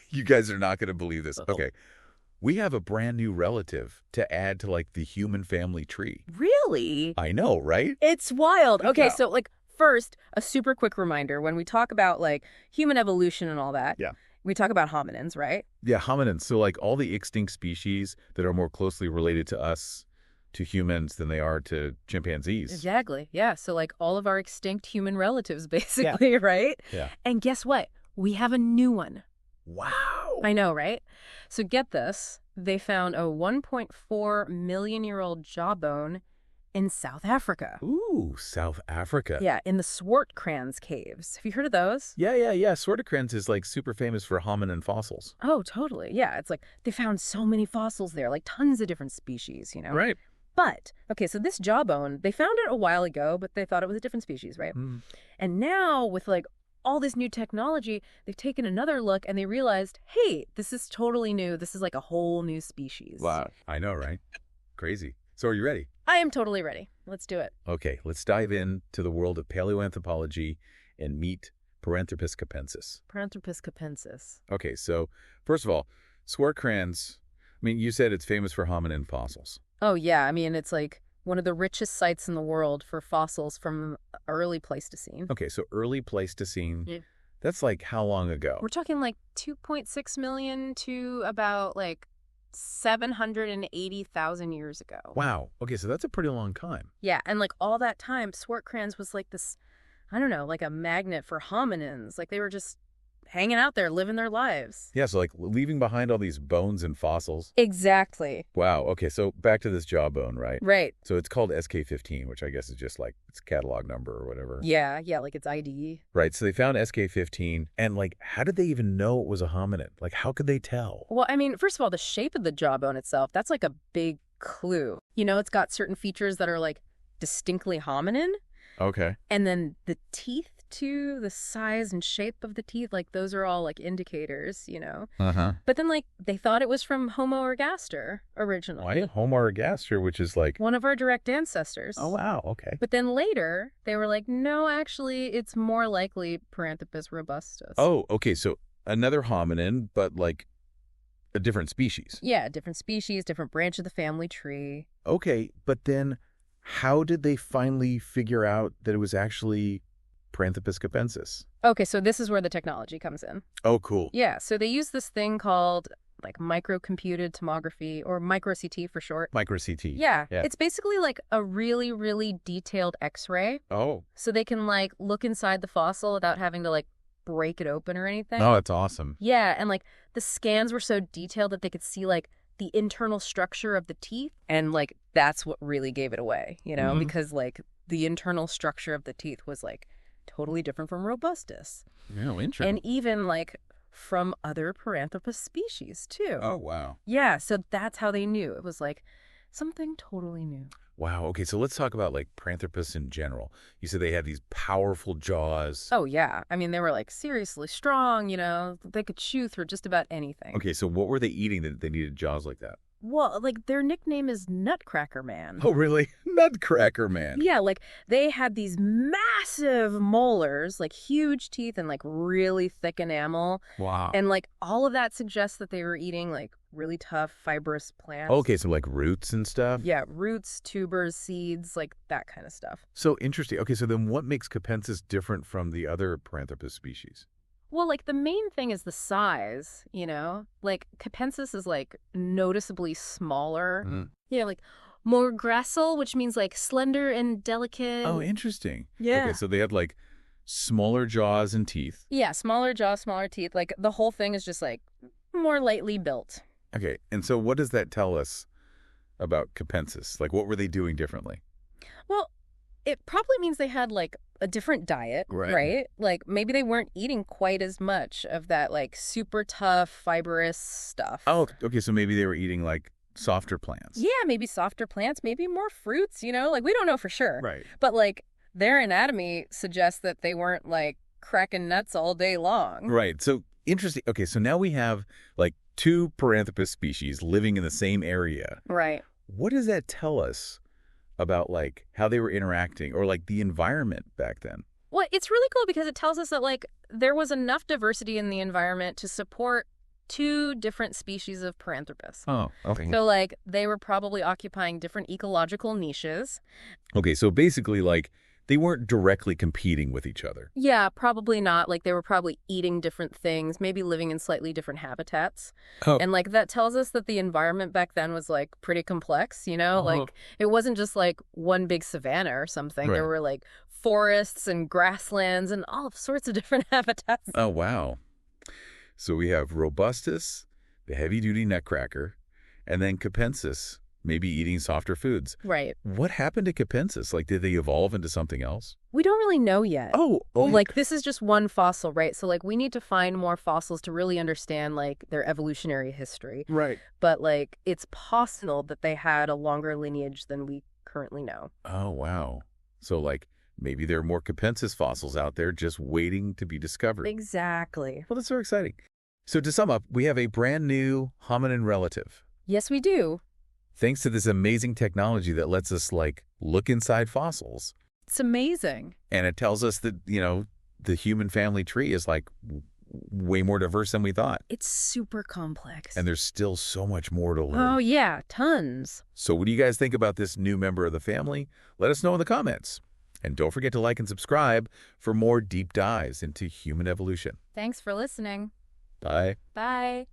You guys are not going to believe this. Okay. We have a brand new relative to add to like the human family tree. Really? I know, right? It's wild. Okay, Yeah. so like first, a super quick reminder when we talk about like human evolution and all that. Yeah. We talk about hominins, right? Yeah, hominins. So like all the extinct species that are more closely related to us, to humans, than they are to chimpanzees. Exactly. Yeah. So like all of our extinct human relatives, basically, right? Yeah. And guess what? We have a new one. Wow. I know, right? So get this. They found a 1.4-million-year-old jawbone in South Africa. Ooh, South Africa. Yeah, in the Swartkrans Caves. Have you heard of those? Yeah. Swartkrans is like super famous for hominin fossils. Oh, totally. Yeah, it's like they found so many fossils there, like tons of different species, you know? Right. But, okay, so this jawbone, they found it a while ago, but they thought it was a different species, right? Mm. And now with like all this new technology, they've taken another look and they realized, hey, this is totally new. This is like a whole new species. Wow. I know, right? Crazy. So are you ready? I am totally ready. Let's do it. Okay, let's dive into the world of paleoanthropology and meet Paranthropiscopensis. Paranthropiscopensis. Okay, so first of all, Swartkrans, I mean, you said it's famous for hominin fossils. Oh, yeah. I mean, it's like one of the richest sites in the world for fossils from early Pleistocene. Okay, so early Pleistocene, Yeah. that's like how long ago? We're talking like 2.6 million to about like 780,000 years ago. Wow. Okay, so that's a pretty long time. Yeah, and like all that time, Swartkrans was like this, I don't know, like a magnet for hominins. Like they were just hanging out there, living their lives. Yeah, so like leaving behind all these bones and fossils. Exactly. Wow. Okay, so back to this jawbone, right? Right. So it's called SK15, which I guess is just like its catalog number or whatever. Yeah, like its ID. Right. So they found SK15, and like, how did they even know it was a hominin? Like, how could they tell? Well, I mean, first of all, the shape of the jawbone itself, that's like a big clue. You know, it's got certain features that are like distinctly hominin. Okay. And then the teeth too, the size and shape of the teeth, like those are all like indicators, you know. Uh-huh. But then like they thought it was from Homo ergaster originally. Why? Homo ergaster, which is like... One of our direct ancestors. Oh, wow. Okay. But then later they were like, no, actually it's more likely Paranthropus robustus. Oh, okay. So another hominin, but like a different species. Yeah, different species, different branch of the family tree. Okay, but then how did they finally figure out that it was actually Paranthropiscopensis? Okay, so this is where the technology comes in. Oh, cool. Yeah, so they use this thing called like microcomputed tomography, or micro-CT for short. Micro-CT. Yeah, it's basically like a really, really detailed X-ray. Oh. So they can like look inside the fossil without having to like break it open or anything. Oh, that's awesome. Yeah, and like the scans were so detailed that they could see like the internal structure of the teeth, and like that's what really gave it away, you know, because like the internal structure of the teeth was like totally different from robustus. Oh, interesting. And even like from other Paranthropus species too. Oh, wow. Yeah, so that's how they knew. It was like something totally new. Wow. Okay, so let's talk about like Paranthropus in general. You said they had these powerful jaws. Oh, yeah. I mean, they were like seriously strong, you know. They could chew through just about anything. Okay, so what were they eating that they needed jaws like that? Well, like their nickname is Nutcracker Man. Oh, really? Nutcracker Man. Yeah, like they had these massive molars, like huge teeth and like really thick enamel. Wow. And like all of that suggests that they were eating like really tough fibrous plants. Okay, so like roots and stuff? Yeah, roots, tubers, seeds, like that kind of stuff. So interesting. Okay, so then what makes Capensis different from the other Paranthropus species? Well, like the main thing is the size, you know? Like Capensis is like noticeably smaller. You know, like more gracile, which means like slender and delicate. Oh, interesting. Yeah. Okay, so they had like smaller jaws and teeth. Yeah, smaller jaw, smaller teeth. Like the whole thing is just like more lightly built. Okay, and so what does that tell us about Capensis? Like what were they doing differently? Well, it probably means they had like a different diet, right? Like maybe they weren't eating quite as much of that like super tough fibrous stuff. Oh, okay, so maybe they were eating like softer plants. Yeah, maybe softer plants, maybe more fruits, you know? Like we don't know for sure. Right. But like their anatomy suggests that they weren't like cracking nuts all day long. Right. So interesting. Okay, so now we have like two Paranthropus species living in the same area. Right. What does that tell us about like how they were interacting or like the environment back then? Well, it's really cool because it tells us that like there was enough diversity in the environment to support 2 different species of Paranthropus. Oh, okay. So, like, they were probably occupying different ecological niches. Okay, so basically, like, they weren't directly competing with each other. Yeah, probably not. Like, they were probably eating different things, maybe living in slightly different habitats. Oh. And, like, that tells us that the environment back then was, like, pretty complex, you know? Like, it wasn't just, like, one big savanna or something. Right. There were, like, forests and grasslands and all sorts of different habitats. Oh, wow. So we have robustus, the heavy-duty nutcracker, and then Capensis, maybe eating softer foods. Right. What happened to Capensis? Like, did they evolve into something else? We don't really know yet. Oh. Like, this is just one fossil, right? So, like, we need to find more fossils to really understand, like, their evolutionary history. Right. But, like, it's possible that they had a longer lineage than we currently know. Oh, wow. So, like, maybe there are more Capensis fossils out there just waiting to be discovered. Exactly. Well, that's so exciting. So to sum up, we have a brand new hominin relative. Yes, we do. Thanks to this amazing technology that lets us, like, look inside fossils. It's amazing. And it tells us that, you know, the human family tree is, like, way more diverse than we thought. It's super complex. And there's still so much more to learn. Oh, yeah, tons. So what do you guys think about this new member of the family? Let us know in the comments. And don't forget to like and subscribe for more deep dives into human evolution. Thanks for listening. Bye. Bye.